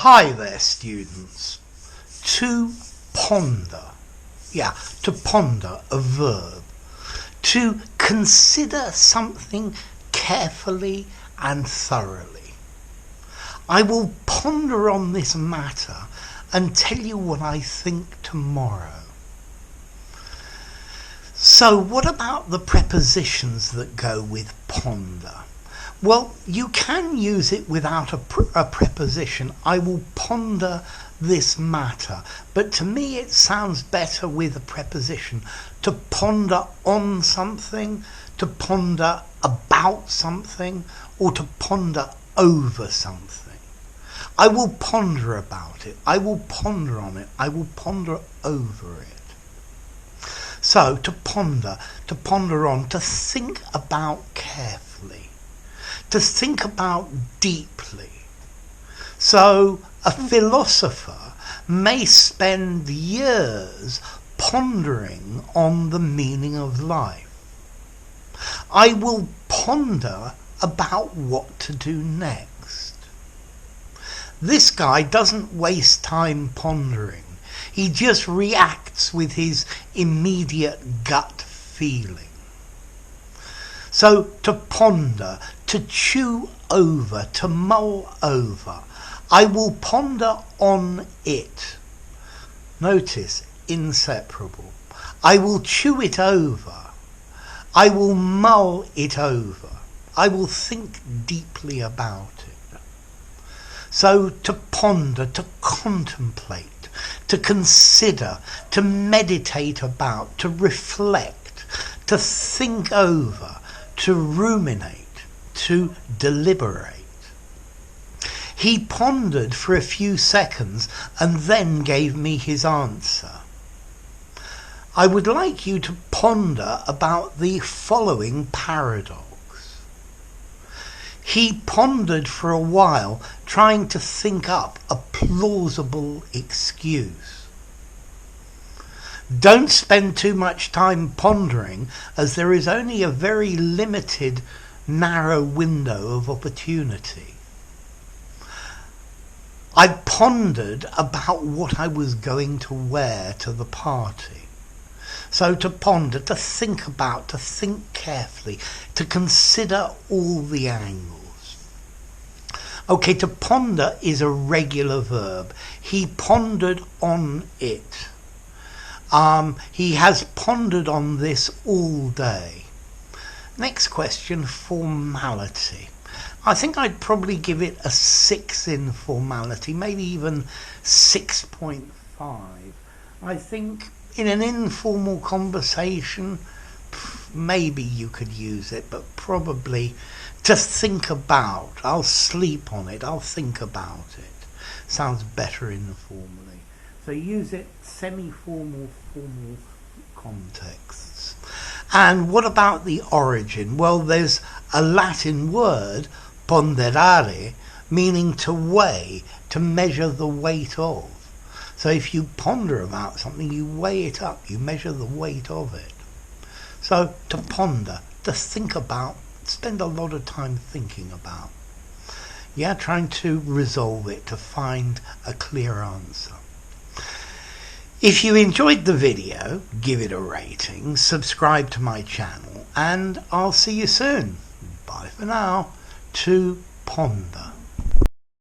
Hi there, students. To ponder. To ponder, a verb. To consider something carefully and thoroughly. I will ponder on this matter and tell you what I think tomorrow. So what about the prepositions that go with ponder? Well, you can use it without a preposition. I will ponder this matter. But to me it sounds better with a preposition. To ponder on something, to ponder about something, or to ponder over something. I will ponder about it. I will ponder on it. I will ponder over it. So, to ponder on, to think about carefully, to think about deeply. So, a philosopher may spend years pondering on the meaning of life. I will ponder about what to do next. This guy doesn't waste time pondering. He just reacts with his immediate gut feeling. So to ponder, to chew over, to mull over. I will ponder on it. Notice, inseparable. I will chew it over. I will mull it over. I will think deeply about it. So to ponder, to contemplate, to consider, to meditate about, to reflect, to think over, to ruminate, to deliberate. He pondered for a few seconds and then gave me his answer. I would like you to ponder about the following paradox. He pondered for a while, trying to think up a plausible excuse. Don't spend too much time pondering, as there is only a very limited, narrow window of opportunity. I pondered about what I was going to wear to the party. So to ponder, to think about, to think carefully, to consider all the angles. Okay, to ponder is a regular verb. He pondered on it. He has pondered on this all day. Next question, formality. I think I'd probably give it a 6 in formality, maybe even 6.5. I think in an informal conversation, maybe you could use it, but probably to think about. I'll sleep on it. I'll think about it. Sounds better informally. So use it semi-formal, formal contexts. And what about the origin? Well, there's a Latin word, ponderare, meaning to weigh, to measure the weight of. So if you ponder about something, you weigh it up, you measure the weight of it. So to ponder, to think about, spend a lot of time thinking about. Trying to resolve it, to find a clear answer. If you enjoyed the video, give it a rating, subscribe to my channel, and I'll see you soon. Bye for now. To ponder.